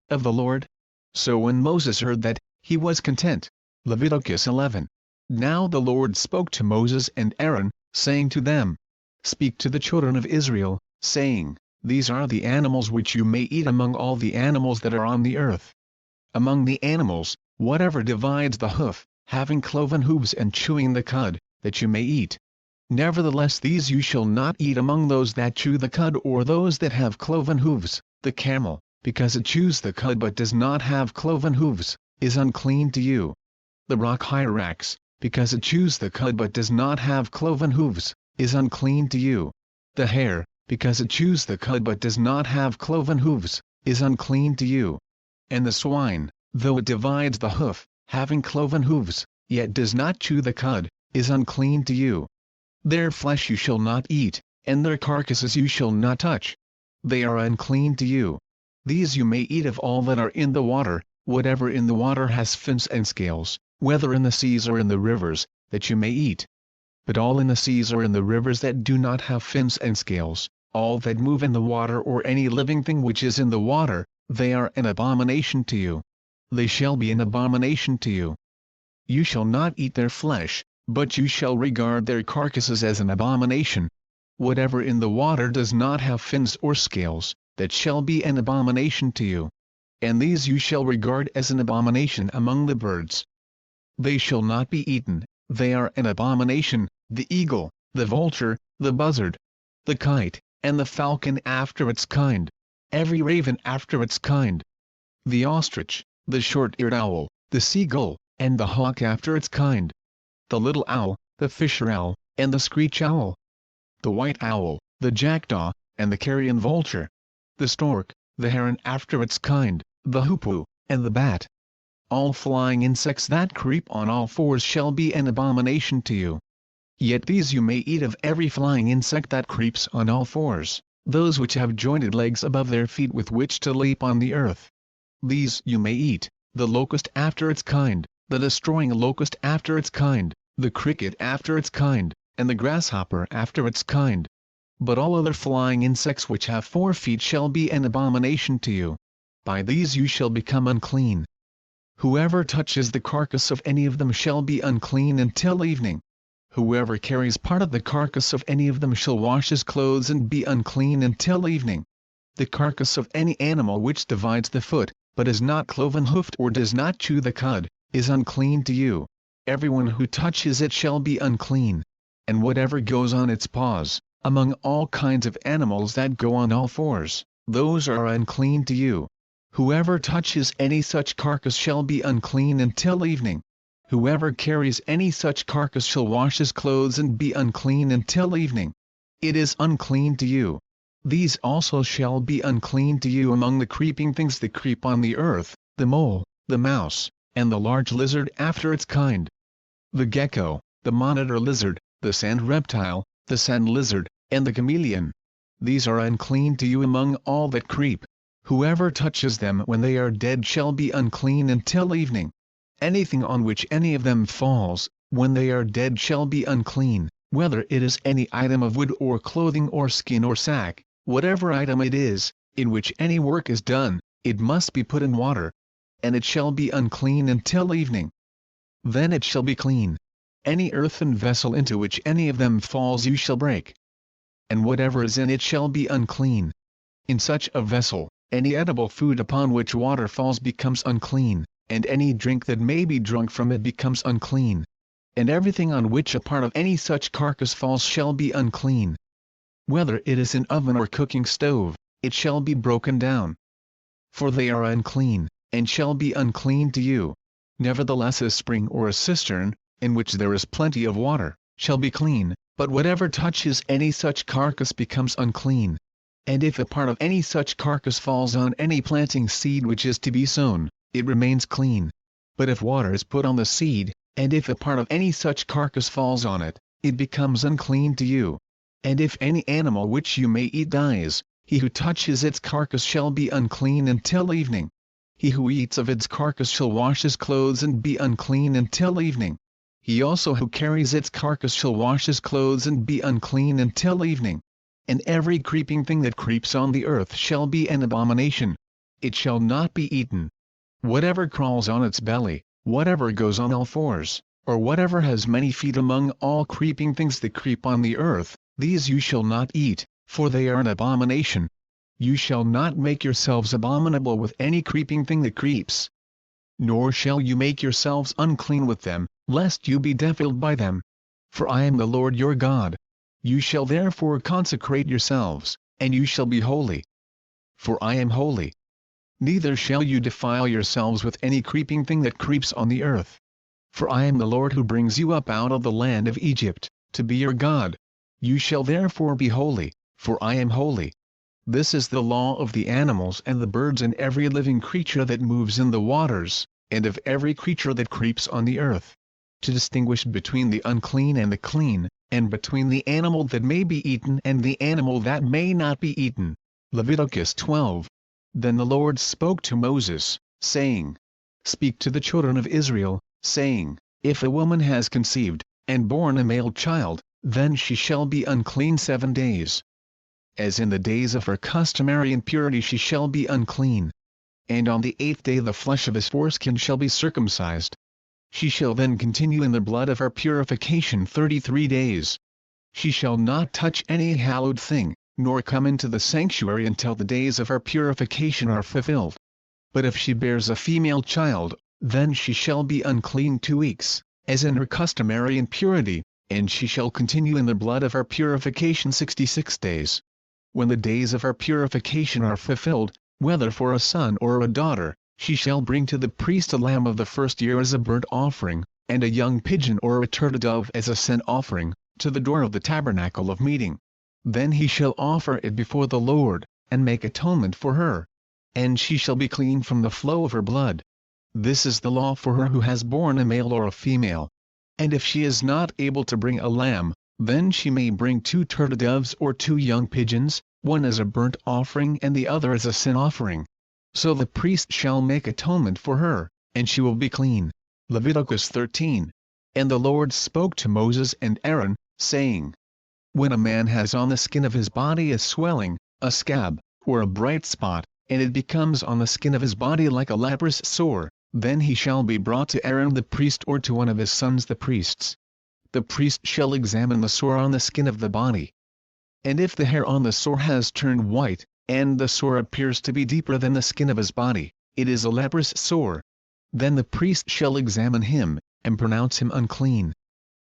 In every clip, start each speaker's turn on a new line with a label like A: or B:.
A: of the Lord? So when Moses heard that, he was content. Leviticus 11. Now the Lord spoke to Moses and Aaron, saying to them, Speak to the children of Israel, saying, These are the animals which you may eat among all the animals that are on the earth. Among the animals, whatever divides the hoof, having cloven hooves and chewing the cud, that you may eat. Nevertheless these you shall not eat among those that chew the cud or those that have cloven hooves. The camel, because it chews the cud but does not have cloven hooves, is unclean to you. The rock hyrax, because it chews the cud but does not have cloven hooves, is unclean to you. The hare, because it chews the cud but does not have cloven hooves, is unclean to you. And the swine, though it divides the hoof, having cloven hooves, yet does not chew the cud, is unclean to you. Their flesh you shall not eat, and their carcasses you shall not touch. They are unclean to you. These you may eat of all that are in the water, whatever in the water has fins and scales, whether in the seas or in the rivers, that you may eat. But all in the seas or in the rivers that do not have fins and scales, all that move in the water or any living thing which is in the water, they are an abomination to you. They shall be an abomination to you. You shall not eat their flesh, but you shall regard their carcasses as an abomination. Whatever in the water does not have fins or scales, that shall be an abomination to you. And these you shall regard as an abomination among the birds. They shall not be eaten, they are an abomination, the eagle, the vulture, the buzzard, the kite, and the falcon after its kind, every raven after its kind, the ostrich, the short-eared owl, the seagull, and the hawk after its kind, the little owl, the fisher owl, and the screech owl, the white owl, the jackdaw, and the carrion vulture, the stork, the heron after its kind, the hoopoe, and the bat. All flying insects that creep on all fours shall be an abomination to you. Yet these you may eat of every flying insect that creeps on all fours, those which have jointed legs above their feet with which to leap on the earth. These you may eat, the locust after its kind, the destroying locust after its kind, the cricket after its kind, and the grasshopper after its kind. But all other flying insects which have 4 feet shall be an abomination to you. By these you shall become unclean. Whoever touches the carcass of any of them shall be unclean until evening. Whoever carries part of the carcass of any of them shall wash his clothes and be unclean until evening. The carcass of any animal which divides the foot, but is not cloven-hoofed or does not chew the cud, is unclean to you. Everyone who touches it shall be unclean. And whatever goes on its paws, among all kinds of animals that go on all fours, those are unclean to you. Whoever touches any such carcass shall be unclean until evening. Whoever carries any such carcass shall wash his clothes and be unclean until evening. It is unclean to you. These also shall be unclean to you among the creeping things that creep on the earth, the mole, the mouse, and the large lizard after its kind. The gecko, the monitor lizard, the sand reptile, the sand lizard, and the chameleon. These are unclean to you among all that creep. Whoever touches them when they are dead shall be unclean until evening. Anything on which any of them falls, when they are dead shall be unclean, whether it is any item of wood or clothing or skin or sack, whatever item it is, in which any work is done, it must be put in water. And it shall be unclean until evening. Then it shall be clean. Any earthen vessel into which any of them falls you shall break. And whatever is in it shall be unclean. In such a vessel, any edible food upon which water falls becomes unclean, and any drink that may be drunk from it becomes unclean. And everything on which a part of any such carcass falls shall be unclean. Whether it is an oven or cooking stove, it shall be broken down. For they are unclean, and shall be unclean to you. Nevertheless a spring or a cistern, in which there is plenty of water, shall be clean, but whatever touches any such carcass becomes unclean. And if a part of any such carcass falls on any planting seed which is to be sown, it remains clean. But if water is put on the seed, and if a part of any such carcass falls on it, it becomes unclean to you. And if any animal which you may eat dies, he who touches its carcass shall be unclean until evening. He who eats of its carcass shall wash his clothes and be unclean until evening. He also who carries its carcass shall wash his clothes and be unclean until evening. And every creeping thing that creeps on the earth shall be an abomination. it shall not be eaten. Whatever crawls on its belly, whatever goes on all fours, or whatever has many feet among all creeping things that creep on the earth, these you shall not eat, for they are an abomination. You shall not make yourselves abominable with any creeping thing that creeps. Nor shall you make yourselves unclean with them, lest you be defiled by them. For I am the Lord your God. You shall therefore consecrate yourselves, and you shall be holy. For I am holy. Neither shall you defile yourselves with any creeping thing that creeps on the earth. For I am the Lord who brings you up out of the land of Egypt, to be your God. You shall therefore be holy, for I am holy. This is the law of the animals and the birds and every living creature that moves in the waters, and of every creature that creeps on the earth, to distinguish between the unclean and the clean, and between the animal that may be eaten and the animal that may not be eaten. Leviticus 12. Then the Lord spoke to Moses, saying, Speak to the children of Israel, saying, If a woman has conceived, and born a male child, then she shall be unclean 7 days. As in the days of her customary impurity she shall be unclean. And on the 8th day the flesh of his foreskin shall be circumcised. She shall then continue in the blood of her purification 33 days. She shall not touch any hallowed thing, nor come into the sanctuary until the days of her purification are fulfilled. But if she bears a female child, then she shall be unclean 2 weeks, as in her customary impurity, and she shall continue in the blood of her purification 66 days. When the days of her purification are fulfilled, whether for a son or a daughter, she shall bring to the priest a lamb of the first year as a burnt offering, and a young pigeon or a turtle dove as a sin offering, to the door of the tabernacle of meeting. Then he shall offer it before the Lord, and make atonement for her. And she shall be clean from the flow of her blood. This is the law for her who has borne a male or a female. And if she is not able to bring a lamb, then she may bring 2 turtle doves or 2 young pigeons, one as a burnt offering and the other as a sin offering. So the priest shall make atonement for her, and she will be clean. Leviticus 13. And the Lord spoke to Moses and Aaron, saying, When a man has on the skin of his body a swelling, a scab, or a bright spot, and it becomes on the skin of his body like a leprous sore, then he shall be brought to Aaron the priest or to one of his sons the priests. The priest shall examine the sore on the skin of the body. And if the hair on the sore has turned white, and the sore appears to be deeper than the skin of his body, it is a leprous sore. Then the priest shall examine him, and pronounce him unclean.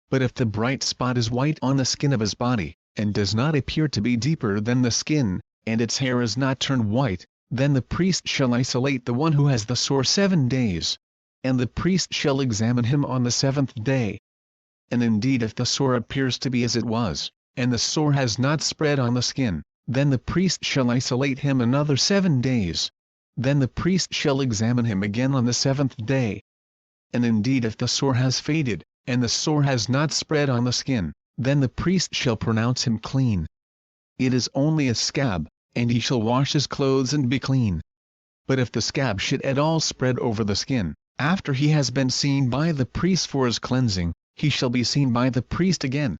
A: But if the bright spot is white on the skin of his body, and does not appear to be deeper than the skin, and its hair is not turned white, then the priest shall isolate the one who has the sore 7 days. And the priest shall examine him on the 7th day. And indeed if the sore appears to be as it was, and the sore has not spread on the skin, then the priest shall isolate him another 7 days. Then the priest shall examine him again on the 7th day. And indeed if the sore has faded, and the sore has not spread on the skin, then the priest shall pronounce him clean. It is only a scab, and he shall wash his clothes and be clean. But if the scab should at all spread over the skin, after he has been seen by the priest for his cleansing, he shall be seen by the priest again.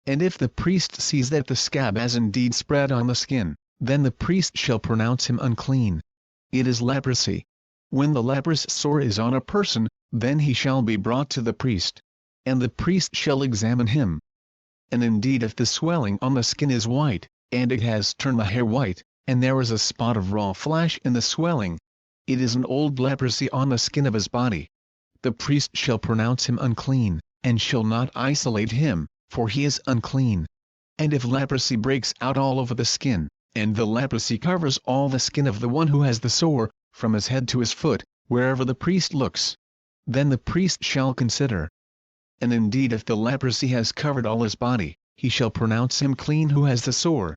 A: And if the priest sees that the scab has indeed spread on the skin, then the priest shall pronounce him unclean. It is leprosy. When the leprous sore is on a person, then he shall be brought to the priest. And the priest shall examine him. And indeed if the swelling on the skin is white, and it has turned the hair white, and there is a spot of raw flesh in the swelling, it is an old leprosy on the skin of his body. The priest shall pronounce him unclean, and shall not isolate him, for he is unclean. And if leprosy breaks out all over the skin, and the leprosy covers all the skin of the one who has the sore, from his head to his foot, wherever the priest looks, then the priest shall consider. And indeed if the leprosy has covered all his body, he shall pronounce him clean who has the sore.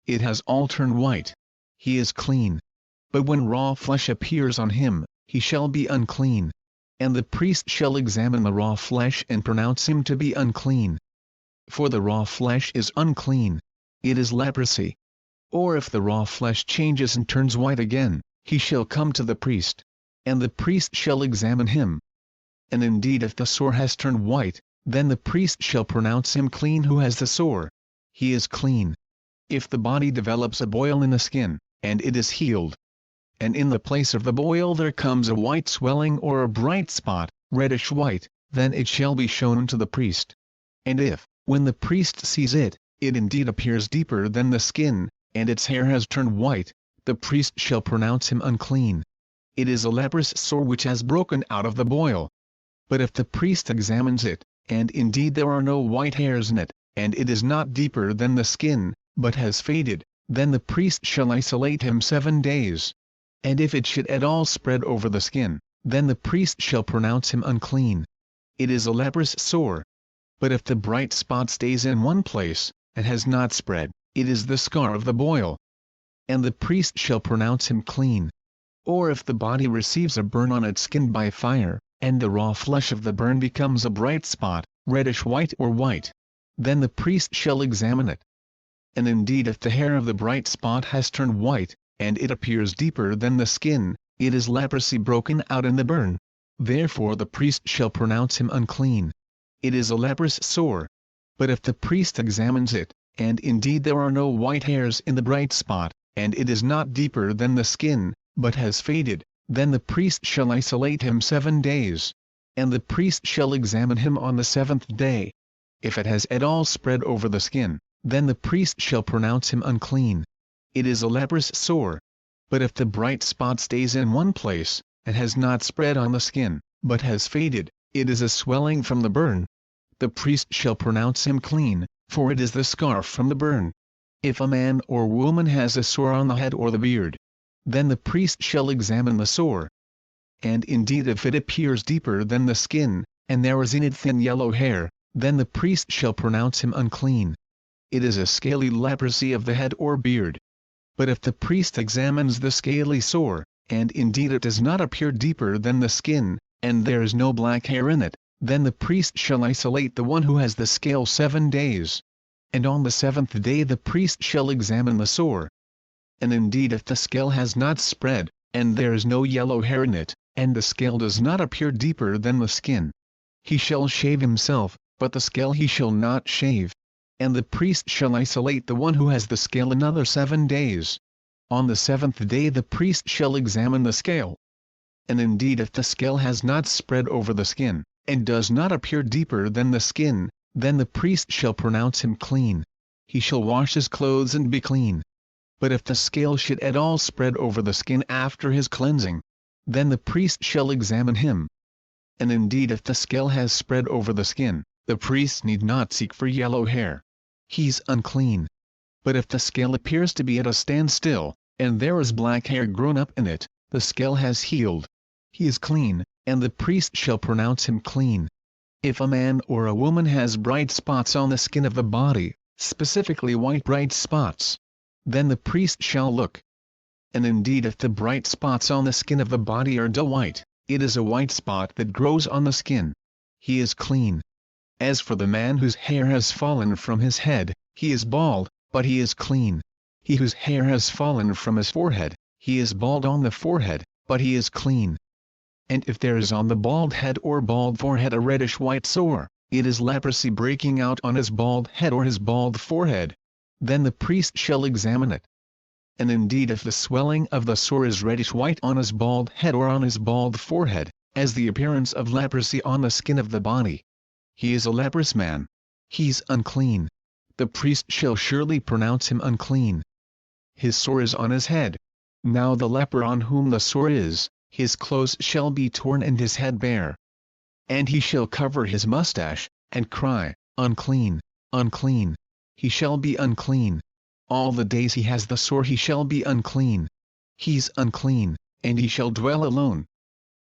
A: It has all turned white. He is clean. But when raw flesh appears on him, he shall be unclean. And the priest shall examine the raw flesh and pronounce him to be unclean. For the raw flesh is unclean. It is leprosy. Or if the raw flesh changes and turns white again, he shall come to the priest. And the priest shall examine him. And indeed if the sore has turned white, then the priest shall pronounce him clean who has the sore. He is clean. If the body develops a boil in the skin, and it is healed, and in the place of the boil there comes a white swelling or a bright spot, reddish white, then it shall be shown to the priest. And if, when the priest sees it, it indeed appears deeper than the skin, and its hair has turned white, the priest shall pronounce him unclean. It is a leprous sore which has broken out of the boil. But if the priest examines it, and indeed there are no white hairs in it, and it is not deeper than the skin, but has faded, then the priest shall isolate him 7 days. And if it should at all spread over the skin, then the priest shall pronounce him unclean. It is a leprous sore. But if the bright spot stays in one place, and has not spread, it is the scar of the boil. And the priest shall pronounce him clean. Or if the body receives a burn on its skin by fire, and the raw flesh of the burn becomes a bright spot, reddish white or white, then the priest shall examine it. And indeed if the hair of the bright spot has turned white, and it appears deeper than the skin, it is leprosy broken out in the burn. Therefore the priest shall pronounce him unclean. It is a leprous sore. But if the priest examines it, and indeed there are no white hairs in the bright spot, and it is not deeper than the skin, but has faded, then the priest shall isolate him 7 days. And the priest shall examine him on the 7th day. If it has at all spread over the skin, then the priest shall pronounce him unclean. It is a leprous sore. But if the bright spot stays in one place, and has not spread on the skin, but has faded, it is a swelling from the burn. The priest shall pronounce him clean, for it is the scar from the burn. If a man or woman has a sore on the head or the beard, then the priest shall examine the sore. And indeed if it appears deeper than the skin, and there is in it thin yellow hair, then the priest shall pronounce him unclean. It is a scaly leprosy of the head or beard. But if the priest examines the scaly sore, and indeed it does not appear deeper than the skin, and there is no black hair in it, then the priest shall isolate the one who has the scale 7 days. And on the 7th day the priest shall examine the sore. And indeed if the scale has not spread, and there is no yellow hair in it, and the scale does not appear deeper than the skin, he shall shave himself, but the scale he shall not shave. And the priest shall isolate the one who has the scale another 7 days. On the 7th day the priest shall examine the scale. And indeed if the scale has not spread over the skin, and does not appear deeper than the skin, then the priest shall pronounce him clean. He shall wash his clothes and be clean. But if the scale should at all spread over the skin after his cleansing, then the priest shall examine him. And indeed if the scale has spread over the skin, the priest need not seek for yellow hair. He's unclean. But if the scale appears to be at a standstill, and there is black hair grown up in it, the scale has healed. He is clean, and the priest shall pronounce him clean. If a man or a woman has bright spots on the skin of the body, specifically white bright spots, then the priest shall look. And indeed if the bright spots on the skin of the body are dull white, it is a white spot that grows on the skin. He is clean. As for the man whose hair has fallen from his head, he is bald, but he is clean. He whose hair has fallen from his forehead, he is bald on the forehead, but he is clean. And if there is on the bald head or bald forehead a reddish white sore, it is leprosy breaking out on his bald head or his bald forehead. Then the priest shall examine it. And indeed if the swelling of the sore is reddish white on his bald head or on his bald forehead, as the appearance of leprosy on the skin of the body, he is a leprous man. He's unclean. The priest shall surely pronounce him unclean. His sore is on his head. Now the leper on whom the sore is, his clothes shall be torn and his head bare. And he shall cover his mustache, and cry, unclean, unclean. He shall be unclean. All the days he has the sore he shall be unclean. He's unclean, and he shall dwell alone.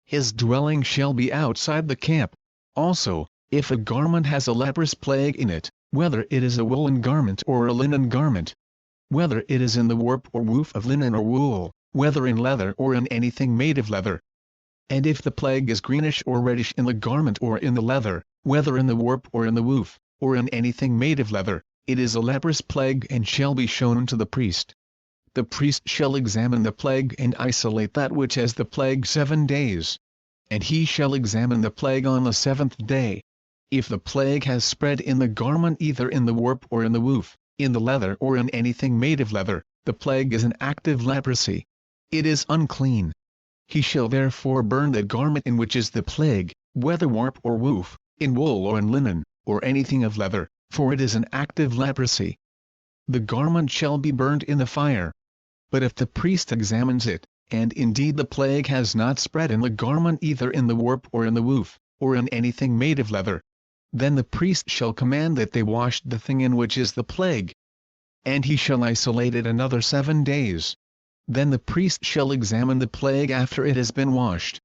A: His dwelling shall be outside the camp. Also, if a garment has a leprous plague in it, whether it is a woolen garment or a linen garment, whether it is in the warp or woof of linen or wool, whether in leather or in anything made of leather, and if the plague is greenish or reddish in the garment or in the leather, whether in the warp or in the woof, or in anything made of leather, it is a leprous plague and shall be shown to the priest. The priest shall examine the plague and isolate that which has the plague 7 days. And he shall examine the plague on the 7th day. If the plague has spread in the garment either in the warp or in the woof, in the leather or in anything made of leather, the plague is an active leprosy. it is unclean. He shall therefore burn the garment in which is the plague, whether warp or woof, in wool or in linen, or anything of leather, for it is an active leprosy. The garment shall be burned in the fire. But if the priest examines it, and indeed the plague has not spread in the garment either in the warp or in the woof, or in anything made of leather, then the priest shall command that they wash the thing in which is the plague. And he shall isolate it another 7 days. Then the priest shall examine the plague after it has been washed.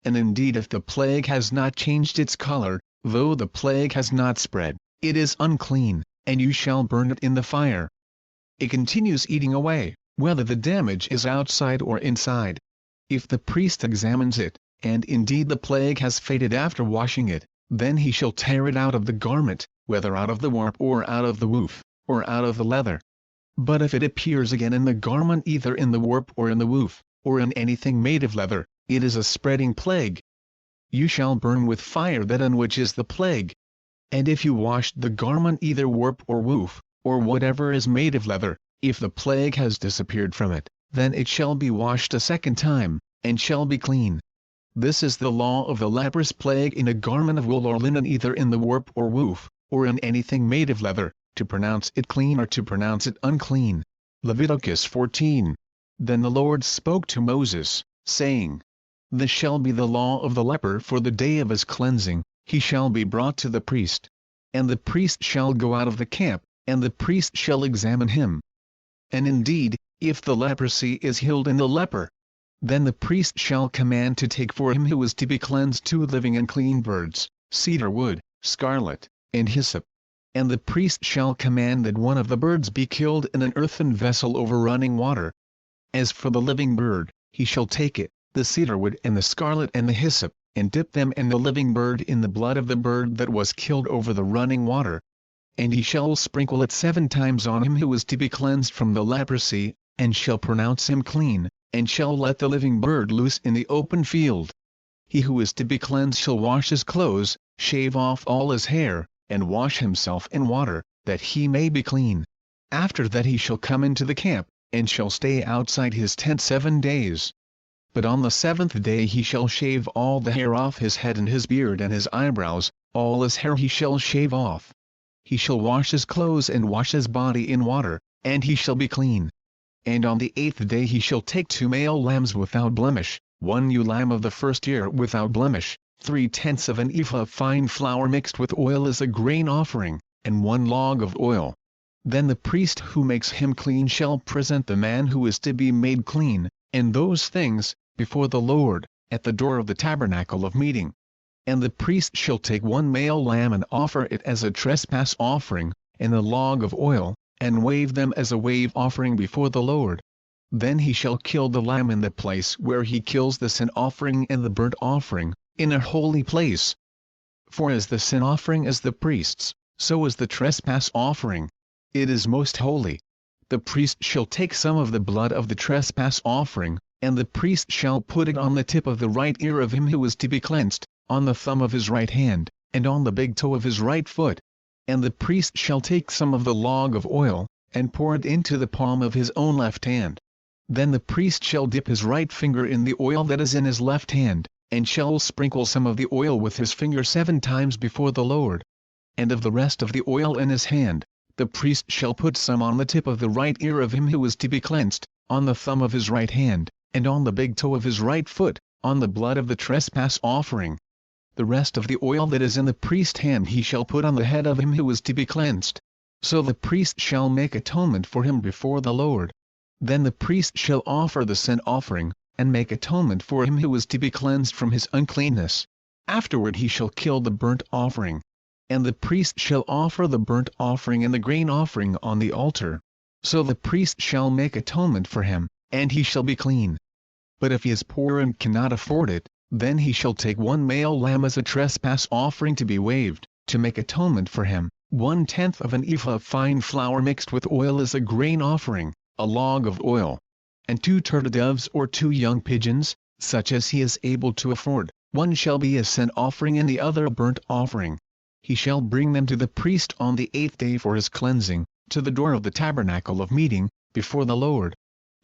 A: And indeed if the plague has not changed its color, though the plague has not spread, it is unclean, and you shall burn it in the fire. It continues eating away, whether the damage is outside or inside. If the priest examines it, and indeed the plague has faded after washing it, then he shall tear it out of the garment, whether out of the warp or out of the woof, or out of the leather. But if it appears again in the garment either in the warp or in the woof, or in anything made of leather, it is a spreading plague. You shall burn with fire that on which is the plague. And if you washed the garment either warp or woof, or whatever is made of leather, if the plague has disappeared from it, then it shall be washed a second time, and shall be clean. This is the law of the leprous plague in a garment of wool or linen either in the warp or woof, or in anything made of leather, to pronounce it clean or to pronounce it unclean. Leviticus 14. Then the Lord spoke to Moses, saying, This shall be the law of the leper for the day of his cleansing, he shall be brought to the priest. And the priest shall go out of the camp, and the priest shall examine him. And indeed, if the leprosy is healed in the leper, then the priest shall command to take for him who is to be cleansed 2 living and clean birds, cedar wood, scarlet, and hyssop. And the priest shall command that one of the birds be killed in an earthen vessel over running water. As for the living bird, he shall take it, the cedar wood and the scarlet and the hyssop, and dip them and the living bird in the blood of the bird that was killed over the running water. And he shall sprinkle it 7 times on him who is to be cleansed from the leprosy, and shall pronounce him clean, and shall let the living bird loose in the open field. He who is to be cleansed shall wash his clothes, shave off all his hair, and wash himself in water, that he may be clean. After that he shall come into the camp, and shall stay outside his tent 7 days. But on the 7th day he shall shave all the hair off his head and his beard and his eyebrows, all his hair he shall shave off. He shall wash his clothes and wash his body in water, and he shall be clean. And on the 8th day he shall take 2 male lambs without blemish, 1 ewe lamb of the first year without blemish, 3/10 of an ephah of fine flour mixed with oil as a grain offering, and 1 log of oil. Then the priest who makes him clean shall present the man who is to be made clean, and those things, before the Lord, at the door of the tabernacle of meeting. And the priest shall take 1 male lamb and offer it as a trespass offering, and a log of oil, and wave them as a wave offering before the Lord. Then he shall kill the lamb in the place where he kills the sin offering and the burnt offering, in a holy place. For as the sin offering is the priest's, so is the trespass offering. It is most holy. The priest shall take some of the blood of the trespass offering, and the priest shall put it on the tip of the right ear of him who is to be cleansed, on the thumb of his right hand, and on the big toe of his right foot. And the priest shall take some of the log of oil, and pour it into the palm of his own left hand. Then the priest shall dip his right finger in the oil that is in his left hand, and shall sprinkle some of the oil with his finger 7 times before the Lord. And of the rest of the oil in his hand, the priest shall put some on the tip of the right ear of him who is to be cleansed, on the thumb of his right hand, and on the big toe of his right foot, on the blood of the trespass offering. The rest of the oil that is in the priest's hand he shall put on the head of him who is to be cleansed. So the priest shall make atonement for him before the Lord. Then the priest shall offer the sin offering, and make atonement for him who is to be cleansed from his uncleanness. Afterward he shall kill the burnt offering. And the priest shall offer the burnt offering and the grain offering on the altar. So the priest shall make atonement for him, and he shall be clean. But if he is poor and cannot afford it, then he shall take 1 male lamb as a trespass offering to be waved, to make atonement for him, 1/10 of an ephah of fine flour mixed with oil as a grain offering, a log of oil. And 2 turtle doves or 2 young pigeons, such as he is able to afford, one shall be a sin offering and the other a burnt offering. He shall bring them to the priest on the 8th day for his cleansing, to the door of the tabernacle of meeting, before the Lord.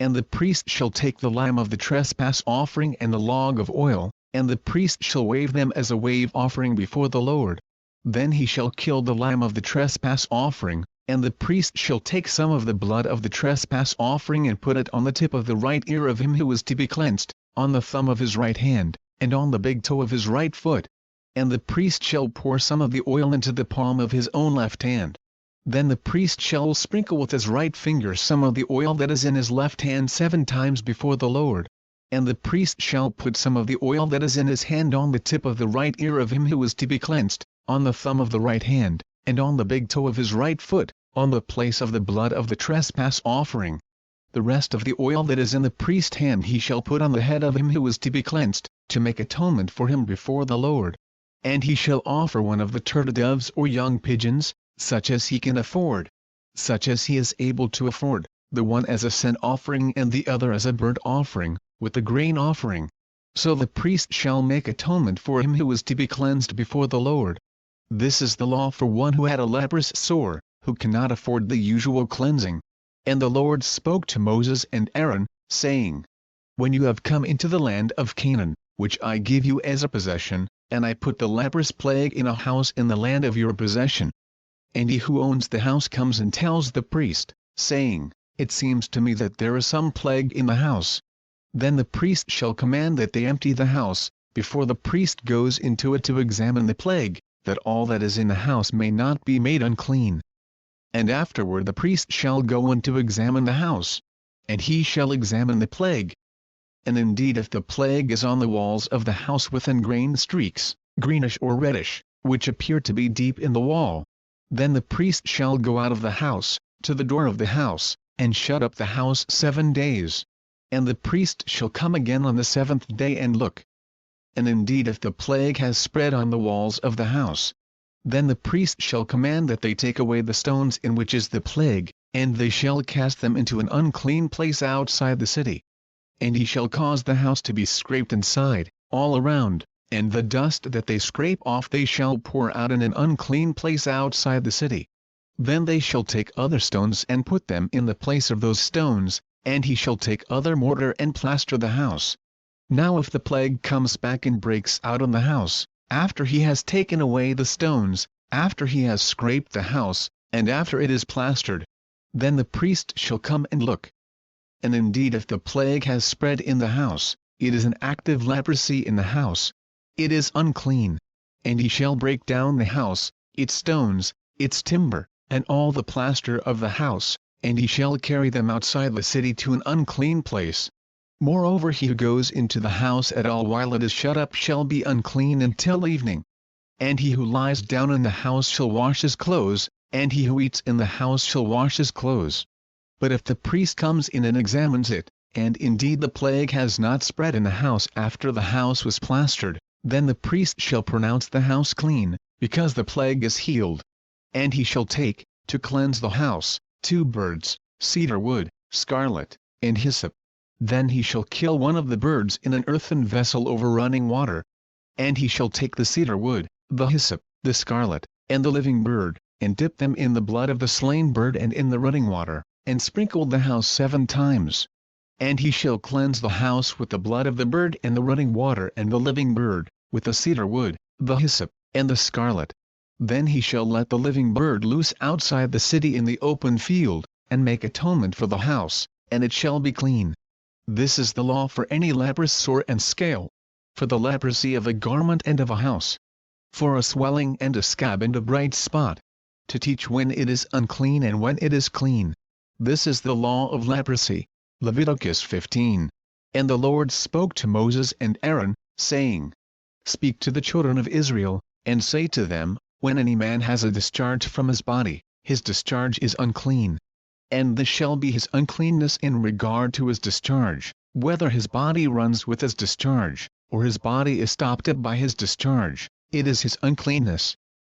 A: And the priest shall take the lamb of the trespass offering and the log of oil, and the priest shall wave them as a wave offering before the Lord. Then he shall kill the lamb of the trespass offering, and the priest shall take some of the blood of the trespass offering and put it on the tip of the right ear of him who is to be cleansed, on the thumb of his right hand, and on the big toe of his right foot. And the priest shall pour some of the oil into the palm of his own left hand. Then the priest shall sprinkle with his right finger some of the oil that is in his left hand 7 times before the Lord. And the priest shall put some of the oil that is in his hand on the tip of the right ear of him who is to be cleansed, on the thumb of the right hand, and on the big toe of his right foot, on the place of the blood of the trespass offering. The rest of the oil that is in the priest's hand he shall put on the head of him who is to be cleansed, to make atonement for him before the Lord. And he shall offer one of the turtle doves or young pigeons, such as he can afford, such as he is able to afford, the one as a sin offering and the other as a burnt offering, with the grain offering. So the priest shall make atonement for him who is to be cleansed before the Lord. This is the law for one who had a leprous sore, who cannot afford the usual cleansing. And the Lord spoke to Moses and Aaron, saying, When you have come into the land of Canaan, which I give you as a possession, and I put the leprous plague in a house in the land of your possession, and he who owns the house comes and tells the priest, saying, It seems to me that there is some plague in the house. Then the priest shall command that they empty the house, before the priest goes into it to examine the plague, that all that is in the house may not be made unclean. And afterward the priest shall go in to examine the house, and he shall examine the plague. And indeed if the plague is on the walls of the house with ingrained streaks, greenish or reddish, which appear to be deep in the wall, then the priest shall go out of the house, to the door of the house, and shut up the house 7 days. And the priest shall come again on the 7th day and look. And indeed if the plague has spread on the walls of the house, then the priest shall command that they take away the stones in which is the plague, and they shall cast them into an unclean place outside the city. And he shall cause the house to be scraped inside, all around, and the dust that they scrape off they shall pour out in an unclean place outside the city. Then they shall take other stones and put them in the place of those stones, and he shall take other mortar and plaster the house. Now if the plague comes back and breaks out on the house, after he has taken away the stones, after he has scraped the house, and after it is plastered, then the priest shall come and look. And indeed if the plague has spread in the house, it is an active leprosy in the house. It is unclean. And he shall break down the house, its stones, its timber, and all the plaster of the house, and he shall carry them outside the city to an unclean place. Moreover he who goes into the house at all while it is shut up shall be unclean until evening. And he who lies down in the house shall wash his clothes, and he who eats in the house shall wash his clothes. But if the priest comes in and examines it, and indeed the plague has not spread in the house after the house was plastered, then the priest shall pronounce the house clean, because the plague is healed. And he shall take, to cleanse the house, 2 birds, cedar wood, scarlet, and hyssop. Then he shall kill one of the birds in an earthen vessel over running water. And he shall take the cedar wood, the hyssop, the scarlet, and the living bird, and dip them in the blood of the slain bird and in the running water, and sprinkle the house 7 times. And he shall cleanse the house with the blood of the bird and the running water and the living bird, with the cedar wood, the hyssop, and the scarlet. Then he shall let the living bird loose outside the city in the open field, and make atonement for the house, and it shall be clean. This is the law for any leprous sore and scale, for the leprosy of a garment and of a house, for a swelling and a scab and a bright spot, to teach when it is unclean and when it is clean. This is the law of leprosy. Leviticus 15. And the Lord spoke to Moses and Aaron, saying, Speak to the children of Israel, and say to them, When any man has a discharge from his body, his discharge is unclean. And this shall be his uncleanness in regard to his discharge, whether his body runs with his discharge, or his body is stopped up by his discharge, it is his uncleanness.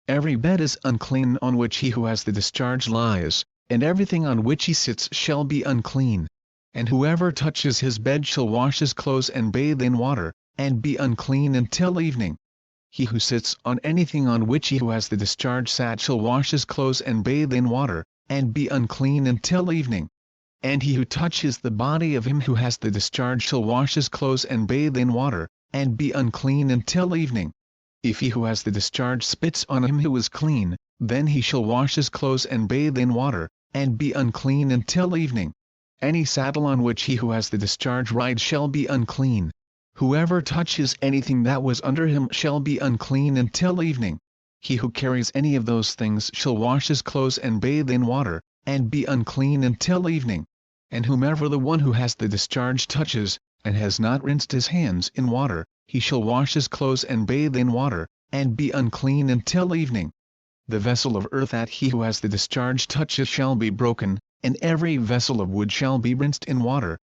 A: Every bed is unclean on which he who has the discharge lies, and everything on which he sits shall be unclean. And whoever touches his bed shall wash his clothes and bathe in water, and be unclean until evening. He who sits on anything on which he who has the discharge sat shall wash his clothes and bathe in water, and be unclean until evening. And he who touches the body of him who has the discharge shall wash his clothes and bathe in water, and be unclean until evening. If he who has the discharge spits on him who is clean, then he shall wash his clothes and bathe in water, and be unclean until evening. Any saddle on which he who has the discharge rides shall be unclean. Whoever touches anything that was under him shall be unclean until evening. He who carries any of those things shall wash his clothes and bathe in water, and be unclean until evening. And whomever the one who has the discharge touches, and has not rinsed his hands in water, he shall wash his clothes and bathe in water, and be unclean until evening. The vessel of earth that he who has the discharge touches shall be broken, and every vessel of wood shall be rinsed in water.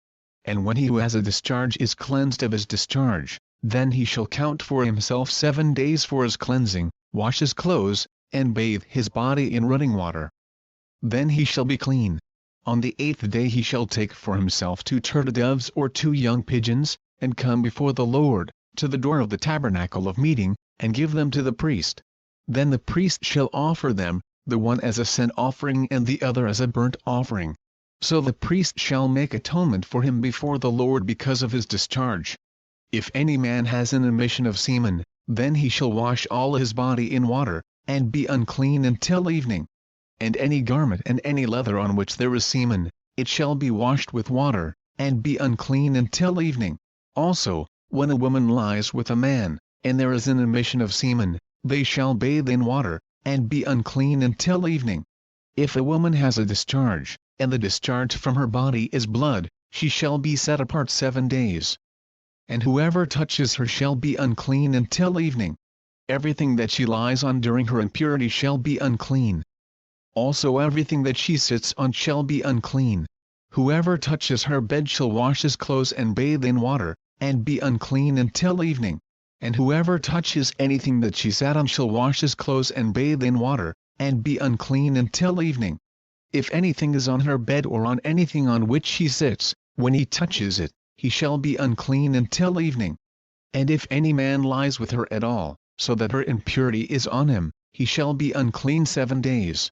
A: And when he who has a discharge is cleansed of his discharge, then he shall count for himself 7 days for his cleansing, wash his clothes, and bathe his body in running water. Then he shall be clean. On the 8th day he shall take for himself 2 turtle-doves or 2 young pigeons, and come before the Lord, to the door of the tabernacle of meeting, and give them to the priest. Then the priest shall offer them, the one as a sin offering and the other as a burnt offering. So the priest shall make atonement for him before the Lord because of his discharge. If any man has an emission of semen, then he shall wash all his body in water, and be unclean until evening. And any garment and any leather on which there is semen, it shall be washed with water, and be unclean until evening. Also, when a woman lies with a man, and there is an emission of semen, they shall bathe in water, and be unclean until evening. If a woman has a discharge, and the discharge from her body is blood, she shall be set apart 7 days. And whoever touches her shall be unclean until evening. Everything that she lies on during her impurity shall be unclean. Also everything that she sits on shall be unclean. Whoever touches her bed shall wash his clothes and bathe in water, and be unclean until evening. And whoever touches anything that she sat on shall wash his clothes and bathe in water, and be unclean until evening. If anything is on her bed or on anything on which she sits, when he touches it, he shall be unclean until evening. And if any man lies with her at all, so that her impurity is on him, he shall be unclean 7 days.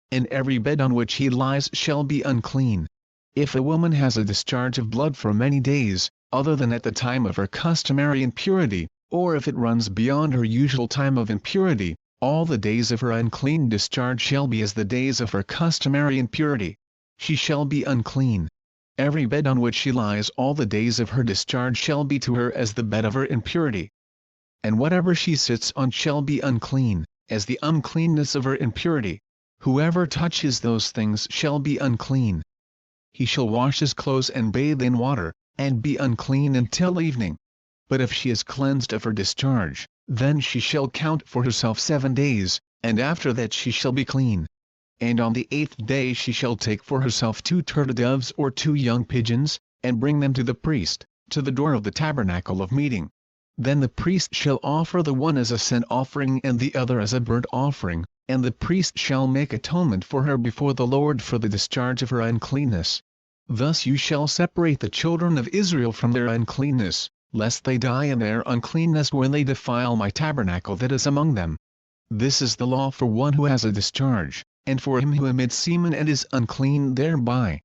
A: And every bed on which he lies shall be unclean. If a woman has a discharge of blood for many days, other than at the time of her customary impurity, or if it runs beyond her usual time of impurity, all the days of her unclean discharge shall be as the days of her customary impurity. She shall be unclean. Every bed on which she lies all the days of her discharge shall be to her as the bed of her impurity. And whatever she sits on shall be unclean, as the uncleanness of her impurity. Whoever touches those things shall be unclean. He shall wash his clothes and bathe in water, and be unclean until evening. But if she is cleansed of her discharge, then she shall count for herself 7 days, and after that she shall be clean. And on the 8th day she shall take for herself 2 turtle-doves or 2 young pigeons, and bring them to the priest, to the door of the tabernacle of meeting. Then the priest shall offer the one as a sin offering and the other as a burnt offering, and the priest shall make atonement for her before the Lord for the discharge of her uncleanness. Thus you shall separate the children of Israel from their uncleanness, lest they die in their uncleanness when they defile my tabernacle that is among them. This is the law for one who has a discharge, and for him who emits semen and is unclean thereby.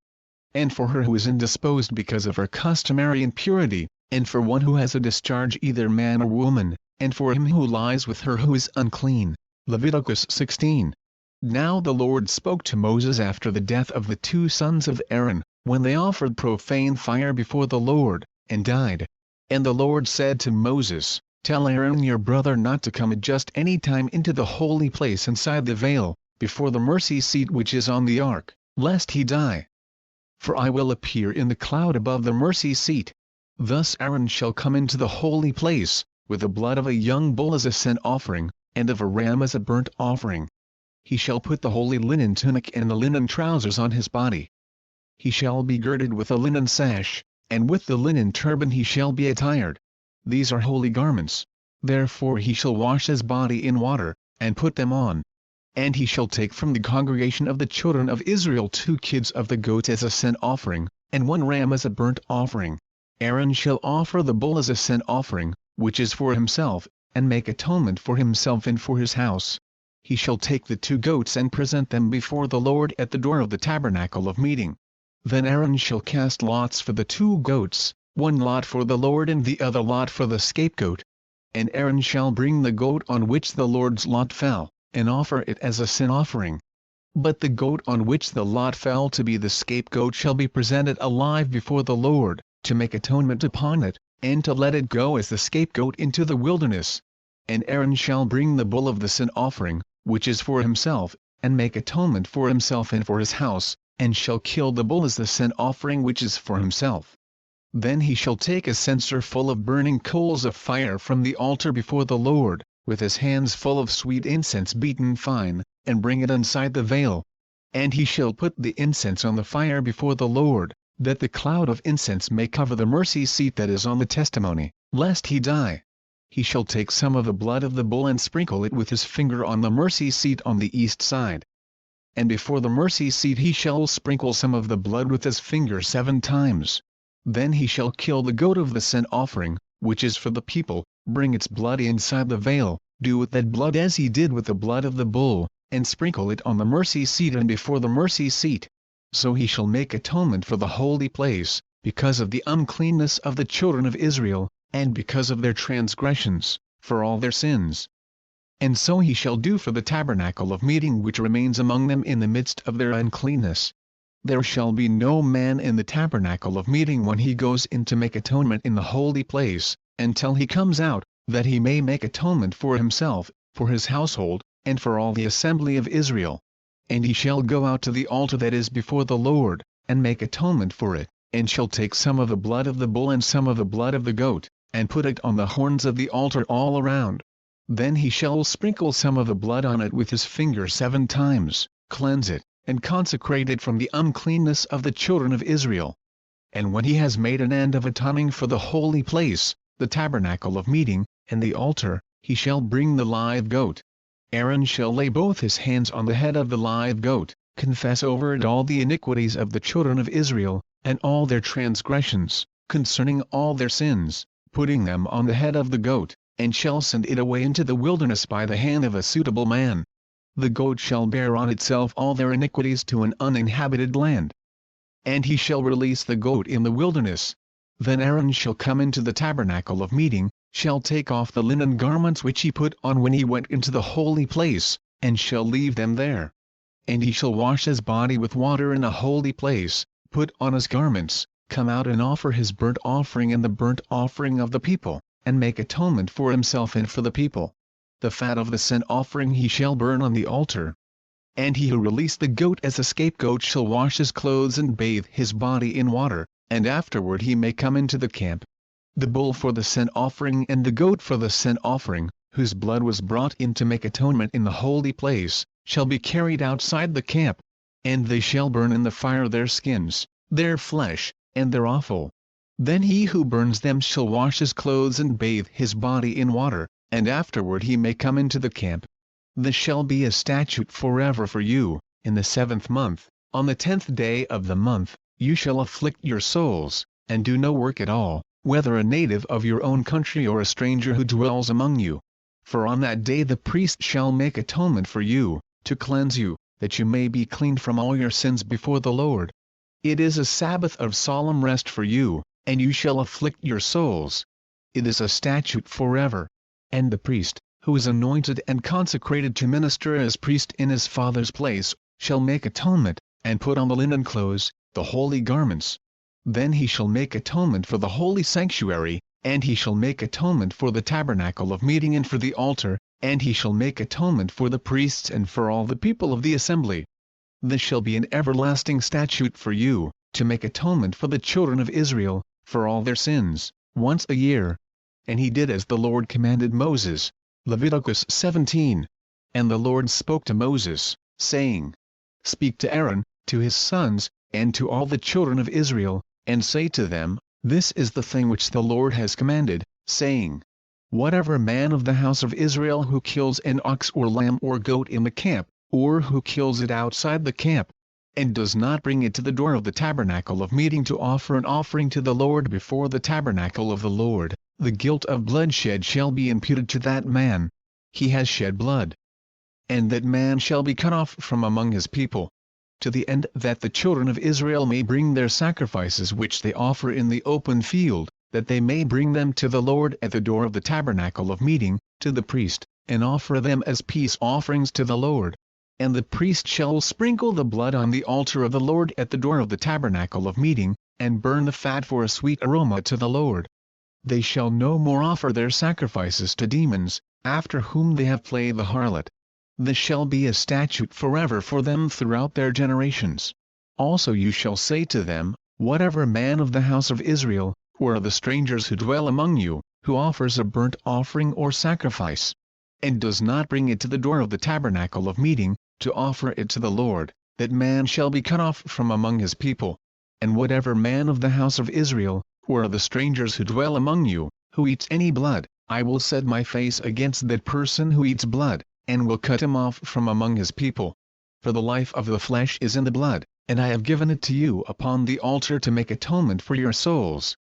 A: And for her who is indisposed because of her customary impurity, and for one who has a discharge either man or woman, and for him who lies with her who is unclean. Leviticus 16. Now the Lord spoke to Moses after the death of the 2 sons of Aaron, when they offered profane fire before the Lord, and died. And the Lord said to Moses, Tell Aaron your brother not to come at just any time into the holy place inside the veil, before the mercy seat which is on the ark, lest he die. For I will appear in the cloud above the mercy seat. Thus Aaron shall come into the holy place, with the blood of a young bull as a sin offering, and of a ram as a burnt offering. He shall put the holy linen tunic and the linen trousers on his body. He shall be girded with a linen sash, and with the linen turban he shall be attired. These are holy garments. Therefore he shall wash his body in water, and put them on. And he shall take from the congregation of the children of Israel 2 kids of the goats as a sin offering, and 1 ram as a burnt offering. Aaron shall offer the bull as a sin offering, which is for himself, and make atonement for himself and for his house. He shall take the 2 goats and present them before the Lord at the door of the tabernacle of meeting. Then Aaron shall cast lots for the 2 goats, one lot for the Lord and the other lot for the scapegoat. And Aaron shall bring the goat on which the Lord's lot fell, and offer it as a sin offering. But the goat on which the lot fell to be the scapegoat shall be presented alive before the Lord, to make atonement upon it, and to let it go as the scapegoat into the wilderness. And Aaron shall bring the bull of the sin offering, which is for himself, and make atonement for himself and for his house, and shall kill the bull as the sin offering which is for himself. Then he shall take a censer full of burning coals of fire from the altar before the Lord, with his hands full of sweet incense beaten fine, and bring it inside the veil. And he shall put the incense on the fire before the Lord, that the cloud of incense may cover the mercy seat that is on the testimony, lest he die. He shall take some of the blood of the bull and sprinkle it with his finger on the mercy seat on the east side. And before the mercy seat he shall sprinkle some of the blood with his finger 7 times. Then he shall kill the goat of the sin offering, which is for the people, bring its blood inside the veil, do with that blood as he did with the blood of the bull, and sprinkle it on the mercy seat and before the mercy seat. So he shall make atonement for the holy place, because of the uncleanness of the children of Israel, and because of their transgressions, for all their sins. And so he shall do for the tabernacle of meeting which remains among them in the midst of their uncleanness. There shall be no man in the tabernacle of meeting when he goes in to make atonement in the holy place, until he comes out, that he may make atonement for himself, for his household, and for all the assembly of Israel. And he shall go out to the altar that is before the Lord, and make atonement for it, and shall take some of the blood of the bull and some of the blood of the goat, and put it on the horns of the altar all around. Then he shall sprinkle some of the blood on it with his finger 7 times, cleanse it, and consecrate it from the uncleanness of the children of Israel. And when he has made an end of atoning for the holy place, the tabernacle of meeting, and the altar, he shall bring the live goat. Aaron shall lay both his hands on the head of the live goat, confess over it all the iniquities of the children of Israel, and all their transgressions, concerning all their sins, putting them on the head of the goat, and shall send it away into the wilderness by the hand of a suitable man. The goat shall bear on itself all their iniquities to an uninhabited land. And he shall release the goat in the wilderness. Then Aaron shall come into the tabernacle of meeting, shall take off the linen garments which he put on when he went into the holy place, and shall leave them there. And he shall wash his body with water in a holy place, put on his garments, come out and offer his burnt offering and the burnt offering of the people, and make atonement for himself and for the people. The fat of the sin offering he shall burn on the altar. And he who released the goat as a scapegoat shall wash his clothes and bathe his body in water, and afterward he may come into the camp. The bull for the sin offering and the goat for the sin offering, whose blood was brought in to make atonement in the holy place, shall be carried outside the camp. And they shall burn in the fire their skins, their flesh, and their offal. Then he who burns them shall wash his clothes and bathe his body in water, and afterward he may come into the camp. This shall be a statute forever for you. In the 7th month, on the 10th day of the month, you shall afflict your souls, and do no work at all, whether a native of your own country or a stranger who dwells among you. For on that day the priest shall make atonement for you, to cleanse you, that you may be clean from all your sins before the Lord. It is a Sabbath of solemn rest for you, and you shall afflict your souls. It is a statute forever. And the priest, who is anointed and consecrated to minister as priest in his father's place, shall make atonement, and put on the linen clothes, the holy garments. Then he shall make atonement for the holy sanctuary, and he shall make atonement for the tabernacle of meeting and for the altar, and he shall make atonement for the priests and for all the people of the assembly. This shall be an everlasting statute for you, to make atonement for the children of Israel, for all their sins, once a year. And he did as the Lord commanded Moses. Leviticus 17. And the Lord spoke to Moses, saying, Speak to Aaron, to his sons, and to all the children of Israel, and say to them, This is the thing which the Lord has commanded, saying, Whatever man of the house of Israel who kills an ox or lamb or goat in the camp, or who kills it outside the camp, and does not bring it to the door of the tabernacle of meeting to offer an offering to the Lord before the tabernacle of the Lord, the guilt of bloodshed shall be imputed to that man. He has shed blood. And that man shall be cut off from among his people. to the end that the children of Israel may bring their sacrifices which they offer in the open field, that they may bring them to the Lord at the door of the tabernacle of meeting, to the priest, and offer them as peace offerings to the Lord. And the priest shall sprinkle the blood on the altar of the Lord at the door of the tabernacle of meeting, and burn the fat for a sweet aroma to the Lord. They shall no more offer their sacrifices to demons, after whom they have played the harlot. This shall be a statute forever for them throughout their generations. Also you shall say to them, whatever man of the house of Israel, or of the strangers who dwell among you, who offers a burnt offering or sacrifice, and does not bring it to the door of the tabernacle of meeting, to offer it to the Lord, that man shall be cut off from among his people. And whatever man of the house of Israel, or of the strangers who dwell among you, who eats any blood, I will set my face against that person who eats blood, and will cut him off from among his people. For the life of the flesh is in the blood, and I have given it to you upon the altar to make atonement for your souls.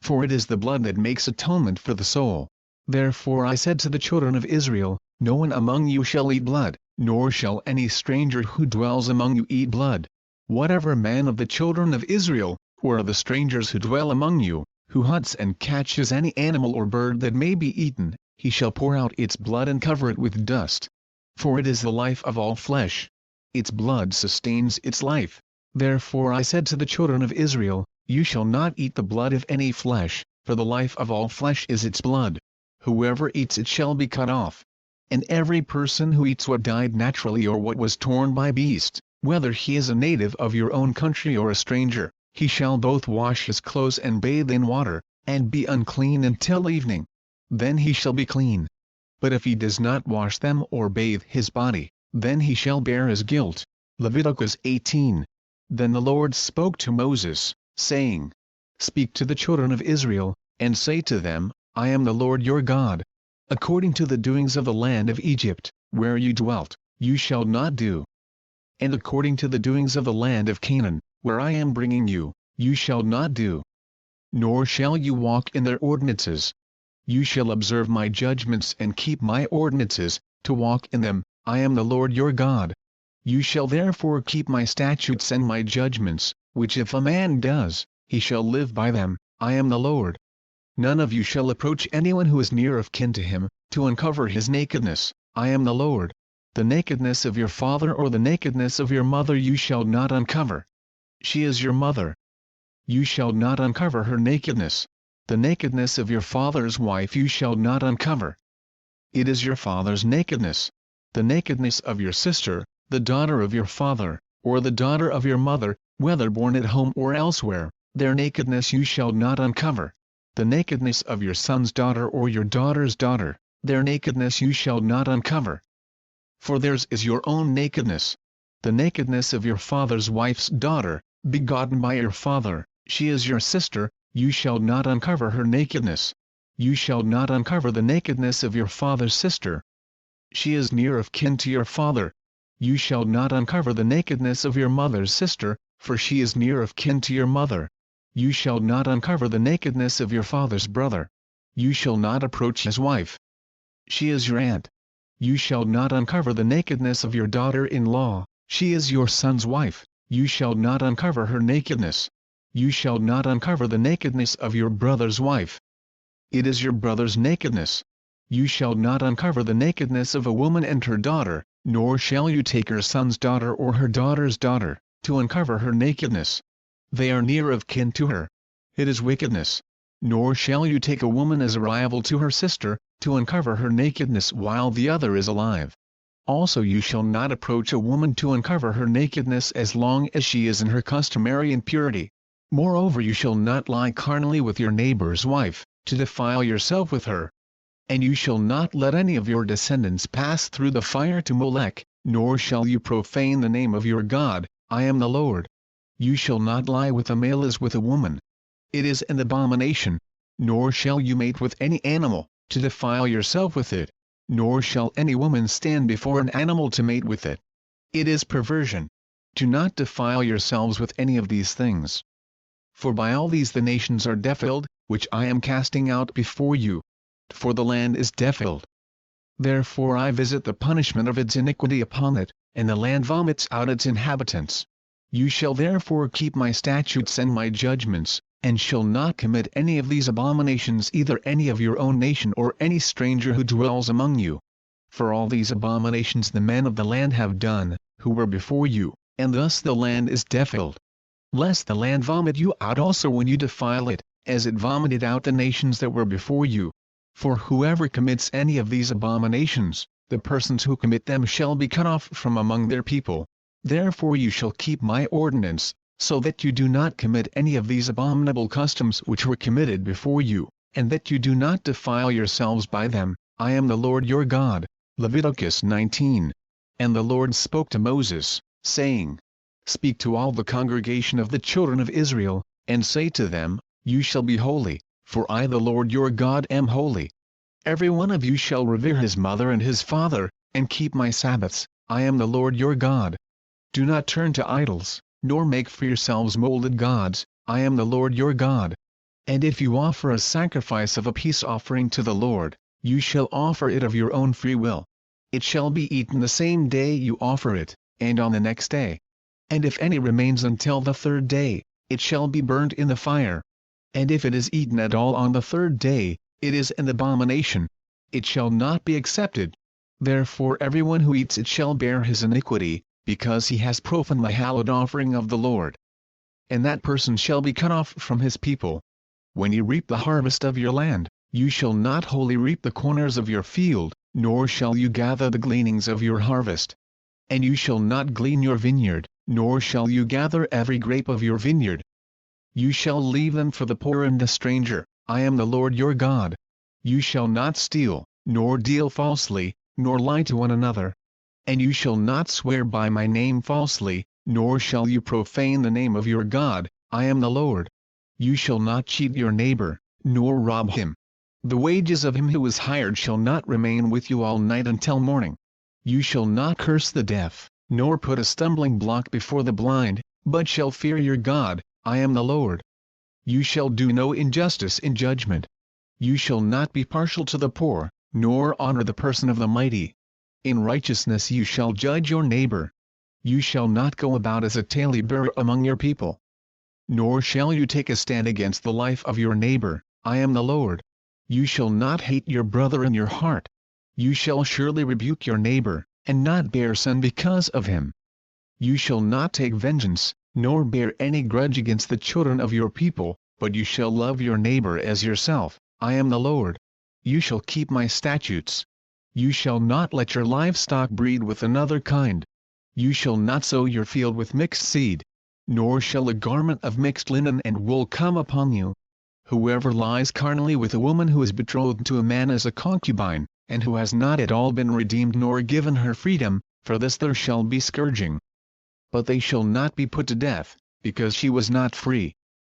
A: For it is the blood that makes atonement for the soul. Therefore I said to the children of Israel, no one among you shall eat blood, nor shall any stranger who dwells among you eat blood. Whatever man of the children of Israel, or of the strangers who dwell among you, who hunts and catches any animal or bird that may be eaten, he shall pour out its blood and cover it with dust. For it is the life of all flesh. Its blood sustains its life. Therefore I said to the children of Israel, you shall not eat the blood of any flesh, for the life of all flesh is its blood. Whoever eats it shall be cut off. And every person who eats what died naturally or what was torn by beast, whether he is a native of your own country or a stranger, he shall both wash his clothes and bathe in water, and be unclean until evening. Then he shall be clean. But if he does not wash them or bathe his body, then he shall bear his guilt. Leviticus 18. Then the Lord spoke to Moses, saying, Speak to the children of Israel, and say to them, I am the Lord your God. According to the doings of the land of Egypt, where you dwelt, you shall not do. And according to the doings of the land of Canaan, where I am bringing you, you shall not do. Nor shall you walk in their ordinances. You shall observe my judgments and keep my ordinances, to walk in them, I am the Lord your God. You shall therefore keep my statutes and my judgments, which if a man does, he shall live by them, I am the Lord. None of you shall approach anyone who is near of kin to him, to uncover his nakedness, I am the Lord. The nakedness of your father or the nakedness of your mother you shall not uncover. She is your mother. You shall not uncover her nakedness. The nakedness of your father's wife you shall not uncover. It is your father's nakedness. The nakedness of your sister, the daughter of your father, or the daughter of your mother, whether born at home or elsewhere, their nakedness you shall not uncover. The nakedness of your son's daughter or your daughter's daughter, their nakedness you shall not uncover. For theirs is your own nakedness. The nakedness of your father's wife's daughter, begotten by your father, she is your sister, you shall not uncover her nakedness. You shall not uncover the nakedness of your father's sister. She is near of kin to your father. You shall not uncover the nakedness of your mother's sister, for she is near of kin to your mother. You shall not uncover the nakedness of your father's brother. You shall not approach his wife. She is your aunt. You shall not uncover the nakedness of your daughter-in-law, she is your son's wife, you shall not uncover her nakedness. You shall not uncover the nakedness of your brother's wife. It is your brother's nakedness. You shall not uncover the nakedness of a woman and her daughter, nor shall you take her son's daughter or her daughter's daughter, to uncover her nakedness. They are near of kin to her. It is wickedness. Nor shall you take a woman as a rival to her sister, to uncover her nakedness while the other is alive. Also you shall not approach a woman to uncover her nakedness as long as she is in her customary impurity. Moreover you shall not lie carnally with your neighbor's wife, to defile yourself with her. And you shall not let any of your descendants pass through the fire to Molech, nor shall you profane the name of your God, I am the Lord. You shall not lie with a male as with a woman. It is an abomination. Nor shall you mate with any animal, to defile yourself with it. Nor shall any woman stand before an animal to mate with it. It is perversion. Do not defile yourselves with any of these things. For by all these the nations are defiled, which I am casting out before you. For the land is defiled. Therefore I visit the punishment of its iniquity upon it, and the land vomits out its inhabitants. You shall therefore keep my statutes and my judgments, and shall not commit any of these abominations, either any of your own nation or any stranger who dwells among you. For all these abominations the men of the land have done, who were before you, and thus the land is defiled. Lest the land vomit you out also when you defile it, as it vomited out the nations that were before you. For whoever commits any of these abominations, the persons who commit them shall be cut off from among their people. Therefore you shall keep my ordinance, so that you do not commit any of these abominable customs which were committed before you, and that you do not defile yourselves by them. I am the Lord your God. Leviticus 19. And the Lord spoke to Moses, saying, Speak to all the congregation of the children of Israel, and say to them, You shall be holy, for I the Lord your God am holy. Every one of you shall revere his mother and his father, and keep my Sabbaths. I am the Lord your God. Do not turn to idols, nor make for yourselves molded gods. I am the Lord your God. And if you offer a sacrifice of a peace offering to the Lord, you shall offer it of your own free will. It shall be eaten the same day you offer it, and on the next day. And if any remains until the third day, it shall be burned in the fire. And if it is eaten at all on the third day, it is an abomination. It shall not be accepted. Therefore everyone who eats it shall bear his iniquity, because he has profaned the hallowed offering of the Lord. And that person shall be cut off from his people. When you reap the harvest of your land, you shall not wholly reap the corners of your field, nor shall you gather the gleanings of your harvest. And you shall not glean your vineyard, nor shall you gather every grape of your vineyard. You shall leave them for the poor and the stranger. I am the Lord your God. You shall not steal, nor deal falsely, nor lie to one another. And you shall not swear by my name falsely, nor shall you profane the name of your God. I am the Lord. You shall not cheat your neighbor, nor rob him. The wages of him who is hired shall not remain with you all night until morning. You shall not curse the deaf, nor put a stumbling block before the blind, but shall fear your God. I am the Lord. You shall do no injustice in judgment. You shall not be partial to the poor, nor honor the person of the mighty. In righteousness you shall judge your neighbor. You shall not go about as a talebearer among your people. Nor shall you take a stand against the life of your neighbor. I am the Lord. You shall not hate your brother in your heart. You shall surely rebuke your neighbor, and not bear sin because of him. You shall not take vengeance, nor bear any grudge against the children of your people, but you shall love your neighbor as yourself. I am the Lord. You shall keep my statutes. You shall not let your livestock breed with another kind. You shall not sow your field with mixed seed. Nor shall a garment of mixed linen and wool come upon you. Whoever lies carnally with a woman who is betrothed to a man as a concubine, and who has not at all been redeemed nor given her freedom, for this there shall be scourging. But they shall not be put to death, because she was not free.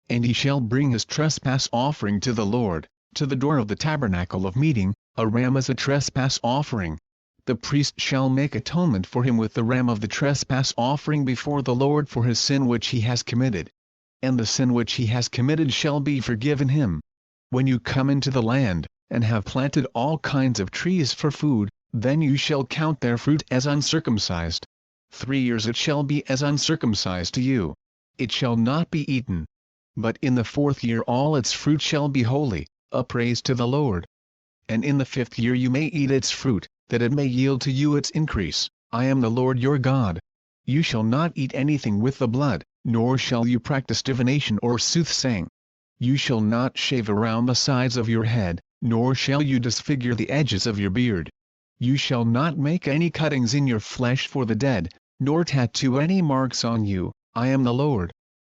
A: And he shall bring his trespass offering to the Lord, to the door of the tabernacle of meeting, a ram as a trespass offering. The priest shall make atonement for him with the ram of the trespass offering before the Lord for his sin which he has committed. And the sin which he has committed shall be forgiven him. When you come into the land, and have planted all kinds of trees for food, then you shall count their fruit as uncircumcised. 3 years it shall be as uncircumcised to you. It shall not be eaten. But in the 4th year all its fruit shall be holy, a praise to the Lord. And in the 5th year you may eat its fruit, that it may yield to you its increase. I am the Lord your God. You shall not eat anything with the blood, nor shall you practice divination or soothsaying. You shall not shave around the sides of your head, nor shall you disfigure the edges of your beard. You shall not make any cuttings in your flesh for the dead, nor tattoo any marks on you. I am the Lord.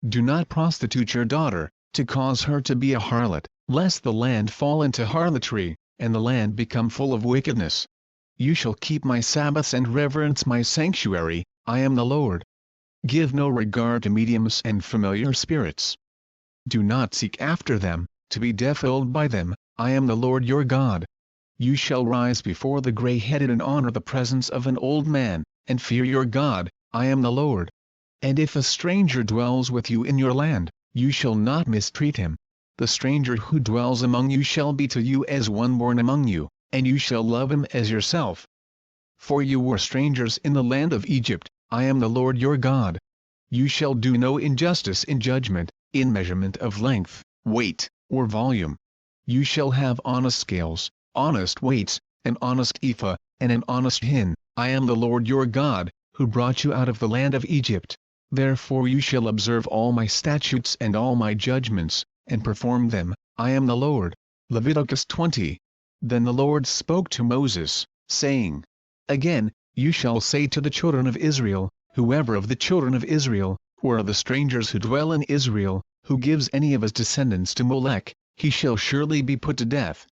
A: Do not prostitute your daughter, to cause her to be a harlot, lest the land fall into harlotry, and the land become full of wickedness. You shall keep my Sabbaths and reverence my sanctuary. I am the Lord. Give no regard to mediums and familiar spirits. Do not seek after them, to be defiled by them. I am the Lord your God. You shall rise before the gray-headed and honor the presence of an old man, and fear your God. I am the Lord. And if a stranger dwells with you in your land, you shall not mistreat him. The stranger who dwells among you shall be to you as one born among you, and you shall love him as yourself. For you were strangers in the land of Egypt, I am the Lord your God. You shall do no injustice in judgment, in measurement of length, weight, or volume. You shall have honest scales, honest weights, an honest ephah, and an honest hin. I am the Lord your God, who brought you out of the land of Egypt. Therefore you shall observe all my statutes and all my judgments, and perform them. I am the Lord. Leviticus 20. Then the Lord spoke to Moses, saying, Again, you shall say to the children of Israel, whoever of the children of Israel, or of the strangers who dwell in Israel, who gives any of his descendants to Molech, he shall surely be put to death.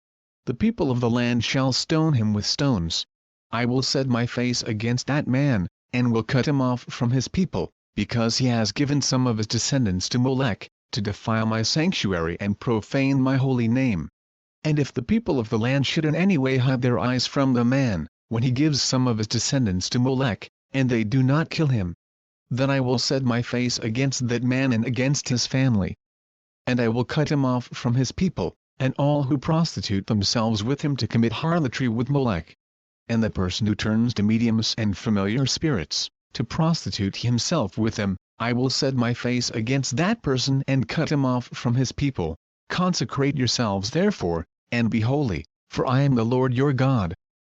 A: The people of the land shall stone him with stones. I will set my face against that man, and will cut him off from his people, because he has given some of his descendants to Molech, to defile my sanctuary and profane my holy name. And if the people of the land should in any way hide their eyes from the man, when he gives some of his descendants to Molech, and they do not kill him, then I will set my face against that man and against his family. And I will cut him off from his people, and all who prostitute themselves with him to commit harlotry with Molech. And the person who turns to mediums and familiar spirits, to prostitute himself with them, I will set my face against that person and cut him off from his people. Consecrate yourselves therefore, and be holy, for I am the Lord your God.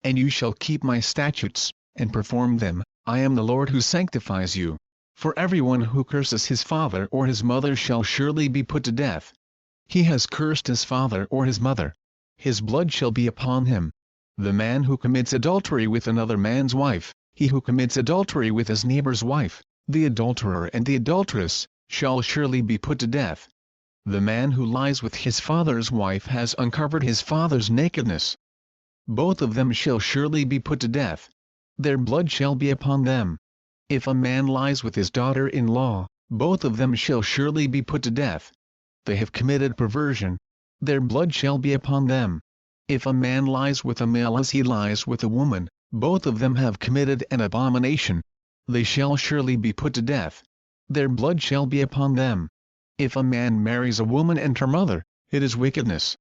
A: And you shall keep my statutes, and perform them. I am the Lord who sanctifies you. For everyone who curses his father or his mother shall surely be put to death. He has cursed his father or his mother. His blood shall be upon him. The man who commits adultery with another man's wife, he who commits adultery with his neighbor's wife, the adulterer and the adulteress, shall surely be put to death. The man who lies with his father's wife has uncovered his father's nakedness. Both of them shall surely be put to death. Their blood shall be upon them. If a man lies with his daughter-in-law, both of them shall surely be put to death. They have committed perversion. Their blood shall be upon them. If a man lies with a male as he lies with a woman, both of them have committed an abomination. They shall surely be put to death. Their blood shall be upon them. If a man marries a woman and her mother, it is wickedness.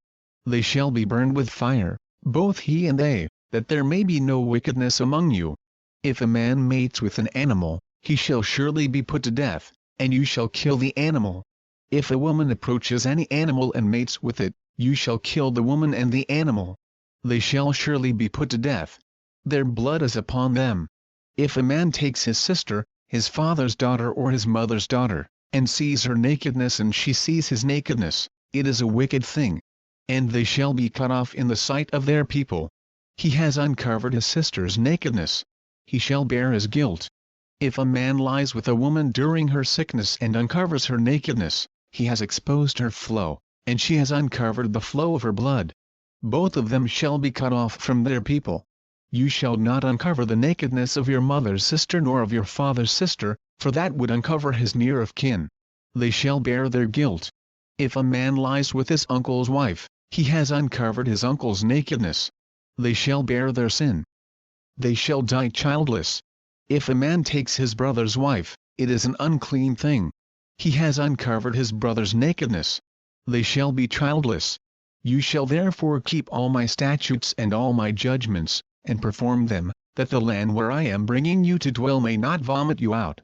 A: They shall be burned with fire, both he and they, that there may be no wickedness among you. If a man mates with an animal, he shall surely be put to death, and you shall kill the animal. If a woman approaches any animal and mates with it, you shall kill the woman and the animal. They shall surely be put to death. Their blood is upon them. If a man takes his sister, his father's daughter or his mother's daughter, and sees her nakedness and she sees his nakedness, it is a wicked thing. And they shall be cut off in the sight of their people. He has uncovered his sister's nakedness. He shall bear his guilt. If a man lies with a woman during her sickness and uncovers her nakedness, he has exposed her flow, and she has uncovered the flow of her blood. Both of them shall be cut off from their people. You shall not uncover the nakedness of your mother's sister nor of your father's sister, for that would uncover his near of kin. They shall bear their guilt. If a man lies with his uncle's wife, he has uncovered his uncle's nakedness. They shall bear their sin. They shall die childless. If a man takes his brother's wife, it is an unclean thing. He has uncovered his brother's nakedness. They shall be childless. You shall therefore keep all my statutes and all my judgments, and perform them, that the land where I am bringing you to dwell may not vomit you out.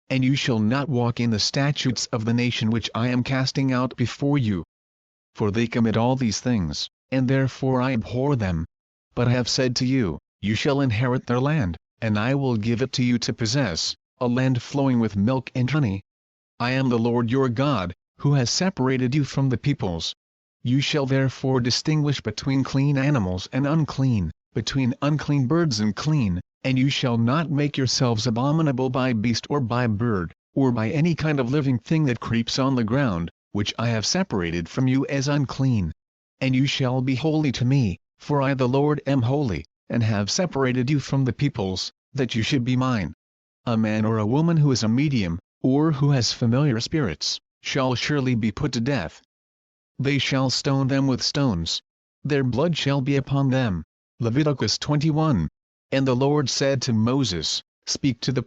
A: And you shall not walk in the statutes of the nation which I am casting out before you. For they commit all these things, and therefore I abhor them. But I have said to you, you shall inherit their land, and I will give it to you to possess, a land flowing with milk and honey. I am the Lord your God, who has separated you from the peoples. You shall therefore distinguish between clean animals and unclean, between unclean birds and clean, and you shall not make yourselves abominable by beast or by bird, or by any kind of living thing that creeps on the ground, which I have separated from you as unclean. And you shall be holy to me, for I the Lord am holy, and have separated you from the peoples, that you should be mine. A man or a woman who is a medium, or who has familiar spirits, shall surely be put to death. They shall stone them with stones. Their blood shall be upon them. Leviticus 21. And the Lord said to Moses, Speak to the